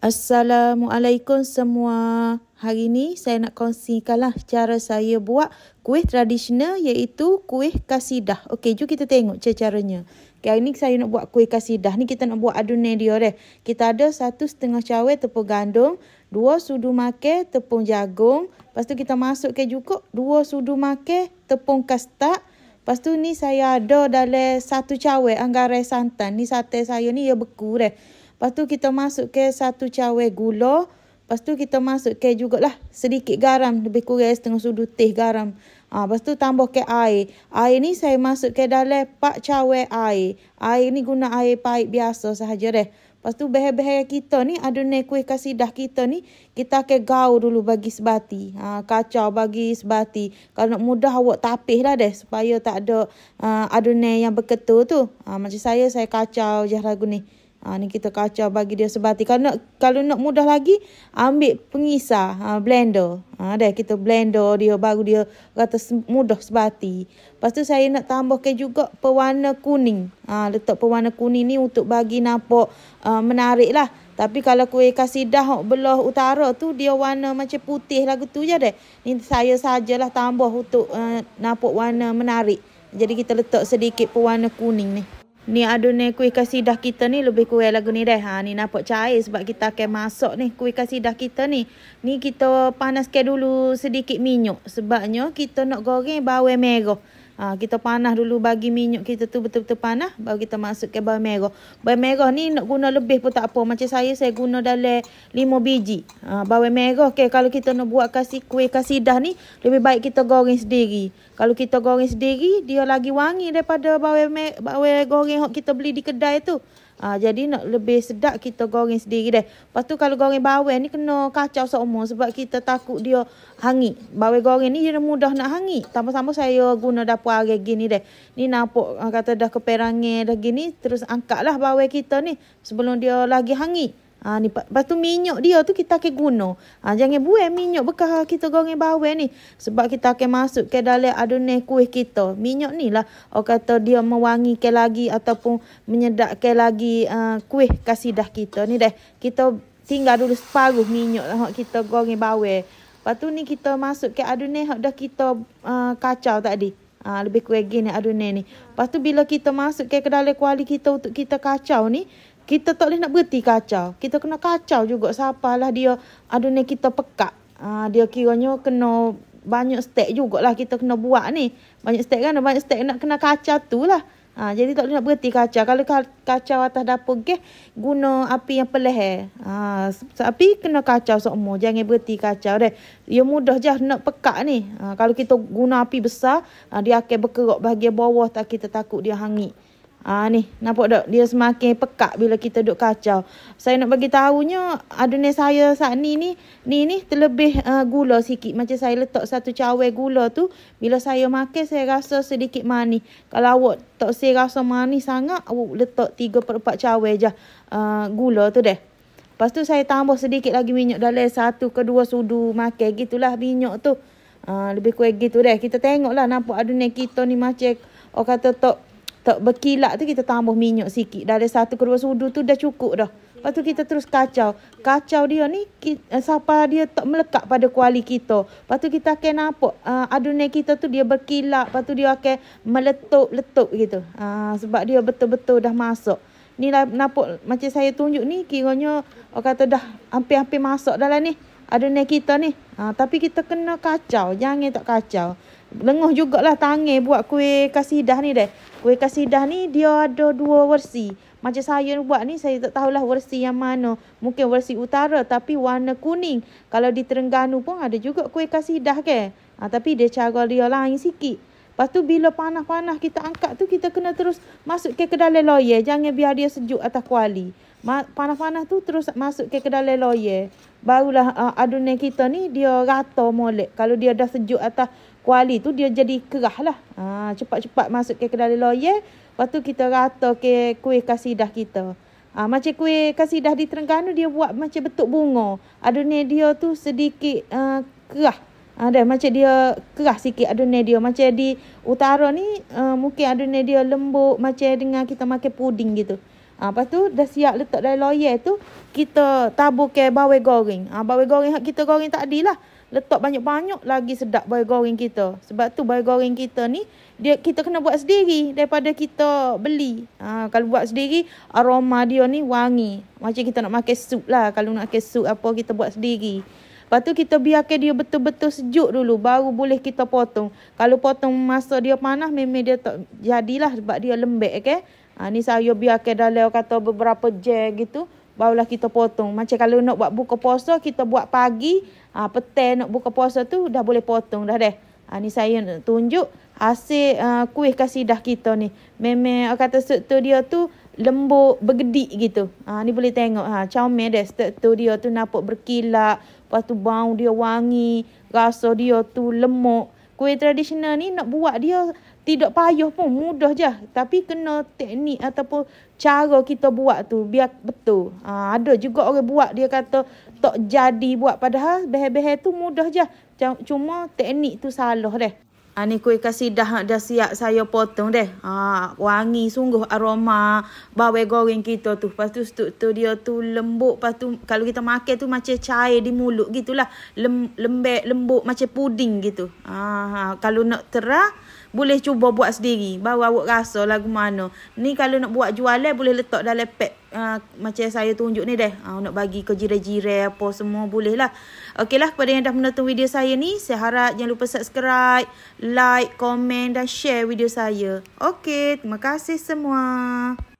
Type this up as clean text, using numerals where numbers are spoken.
Assalamualaikum semua. Hari ni saya nak kongsikanlah cara saya buat kuih tradisional iaitu kuih kasidah. Okey, jom kita tengok caranya. Okay, hari ni saya nak buat kuih kasidah. Ni kita nak buat adunan dia deh. Kita ada 1,5 cawan tepung gandum, 2 sudu makan tepung jagung. Lepas tu kita masukkan juga 2 sudu makan tepung kastad. Lepas tu ni saya ada dalam 1 cawan anggaran santan. Ni sate saya ni ia beku deh. Lepas tu kita masukkan 1 cawan gula. Lepas tu kita masukkan jugalah sedikit garam. Lebih kurang setengah sudu teh garam. Lepas tu tambahkan air. Air ni saya masukkan dalam 4 cawan air. Air ni guna air pahit biasa sahaja deh. Lepas tu bahan-bahan kita ni, adunan kuih kasidah kita ni, kita akan gaul dulu bagi sebati. Kacau bagi sebati. Kalau nak mudah awak tapih lah deh. Supaya tak ada adunan yang berketul tu. Macam saya kacau je lagu ni. Ni kita kacau bagi dia sebati. Kalau nak mudah lagi, ambil pengisar, blender. Dah kita blender dia baru dia kata mudah sebati. Lepas tu saya nak tambahkan juga pewarna kuning. Letak pewarna kuning ni untuk bagi nampak menarik lah. Tapi kalau kuih kasidah belah utara tu dia warna macam putih lagu tu je deh. Ni saya sajalah tambah untuk nampak warna menarik. Jadi kita letak sedikit pewarna kuning ni. Ni adunan kuih kasidah kita ni lebih kurang lagu ni deh. Ni nampak cair sebab kita akan masak ni kuih kasidah kita ni. Ni kita panaskan dulu sedikit minyak. Sebabnya kita nak goreng bawang merah. Kita panas dulu bagi minyak kita tu betul-betul panas. Baru kita masukkan bawang merah. Bawang merah ni nak guna lebih pun tak apa. Macam saya guna dalam 5 biji. Bawang merah. Okay, kalau kita nak buat kuih kasidah ni, lebih baik kita goreng sendiri. Kalau kita goreng sendiri, dia lagi wangi daripada bawang goreng yang kita beli di kedai tu. Jadi nak lebih sedap kita goreng sendiri deh. Lepas tu kalau goreng bawang ni kena kacau seumur sebab kita takut dia hangit. Bawang goreng ni dia mudah nak hangit. Tambah-tambah saya guna dapur air gini deh. Ni nampak kata dah keperangan dah gini. Terus angkatlah bawang kita ni sebelum dia lagi hangit. Ni lepas tu minyak dia tu kita akan guna. Jangan buang minyak bekas kita goreng bawang ni. Sebab kita akan masuk ke dalam adunan kuih kita. Minyak ni lah kata dia mewangikan lagi ataupun menyedapkan lagi kuih kasidah kita ni deh. Kita tinggal dulu separuh minyak lah kita goreng bawang. Lepas tu ni kita masuk ke adunan yang dah kita kacau tadi. Lebih kurang gini adunan ni. Lepas tu bila kita masuk ke dalam kuali kita untuk kita kacau ni, kita tak boleh nak berhenti kacau. Kita kena kacau juga sapalah dia adunan kita pekat. Dia kiranya kena banyak step jugalah kita kena buat ni. Banyak step kan, banyak step nak kena kacau tu lah. Jadi tak boleh nak berhenti kacau. Kalau kacau atas dapur gas, guna api yang perlahan. Api kena kacau semua. Jangan berhenti kacau deh. Dia mudah je nak pekat ni. Kalau kita guna api besar, dia akan berkerok bahagian bawah tak kita takut dia hangit. Ni nampak tak dia semakin pekat bila kita duk kacau. Saya nak bagi tahunya adunan saya saat ni terlebih gula sikit. Macam saya letak 1 cawan gula tu, bila saya makan saya rasa sedikit manis. Kalau awak tak rasa manis sangat, awak letak 3/4 cawan je gula tu deh. Lepas tu saya tambah sedikit lagi minyak dalam 1 ke 2 sudu makan gitulah minyak tu. Lebih kurang gitu deh. Kita tengoklah nampak adunan kita ni macam kata tak berkilat tu, kita tambah minyak sikit. Dari 1 ke 2 sudu tu dah cukup dah. Lepas tu kita terus kacau. Kacau dia ni sampai dia tak melekat pada kuali kita. Lepas tu kita akan nampak adunan kita tu dia berkilat. Lepas tu dia akan meletup-letup gitu. Sebab dia betul-betul dah masak. Ni lah nampak macam saya tunjuk ni, kiranya kata dah hampir-hampir masak dalam ni adunan kita ni. Tapi kita kena kacau. Jangan tak kacau. Lengoh jugalah tangan buat kuih kasidah ni deh. Kuih kasidah ni dia ada 2 versi. Macam saya buat ni, saya tak tahulah versi yang mana. Mungkin versi utara tapi warna kuning. Kalau di Terengganu pun ada juga kuih kasidah ke. Tapi dia cara dia lain sikit. Lepas tu bila panas-panas kita angkat tu, kita kena terus masuk ke dalam loyang. Jangan biar dia sejuk atas kuali. Panas-panas tu terus masuk ke dalam loyang. Barulah adunan kita ni dia rata molek. Kalau dia dah sejuk atas kuali tu, dia jadi kerah lah. Cepat-cepat masuk ke dalam loyang. Lepas tu kita rata ke kuih kasidah kita. Macam kuih kasidah di Terengganu dia buat macam bentuk bunga. Adunan dia tu sedikit kerah. Macam dia kerah sikit adunan dia. Macam di utara ni mungkin adunan dia lembut macam dengan kita makan puding gitu. Lepas tu dah siap letak dalam loyang tu, kita tabur ke bawang goreng. Bawang goreng hak kita goreng tadi lah. Letak banyak-banyak lagi sedap bawang goreng kita. Sebab tu bawang goreng kita ni kita kena buat sendiri daripada kita beli. Kalau buat sendiri aroma dia ni wangi. Macam kita nak makan sup lah. Kalau nak makan sup apa kita buat sendiri. Lepas tu kita biarkan dia betul-betul sejuk dulu baru boleh kita potong. Kalau potong masa dia panas memang dia tak jadilah sebab dia lembek ke. Ni saya biarkan dalam kata beberapa jam gitu. Barulah kita potong. Macam kalau nak buat buka puasa, kita buat pagi. Petang nak buka puasa tu, dah boleh potong dah deh. Ni saya nak tunjuk hasil kuih kasidah kita ni. Memang kata struktur dia tu lembut, bergedik gitu. Ni boleh tengok. Comel deh struktur dia tu nampak berkilat. Lepas tu bau dia wangi. Rasa dia tu lemuk. Kuih tradisional ni nak buat dia tidak payah pun, mudah je. Tapi kena teknik ataupun cara kita buat tu biar betul. Ada juga orang buat dia kata tak jadi buat padahal bahan-bahan tu mudah je. Cuma teknik tu salah deh. Ni kuih kasidah dah siap saya potong deh. Wangi sungguh aroma bawang goreng kita tu. Lepas tu struktur dia tu lembut. Lepas tu kalau kita makan tu macam cair di mulut gitulah. Lembek, lembut macam puding gitu. Kalau nak terah boleh cuba buat sendiri. Baru awak rasa lagu mana. Ni kalau nak buat jualan boleh letak dalam pack. Macam saya tunjuk ni deh. Nak bagi ke jiran-jiran apa semua boleh lah. Okeylah, kepada yang dah menonton video saya ni, saya harap jangan lupa subscribe, like, komen dan share video saya. Okey, terima kasih semua.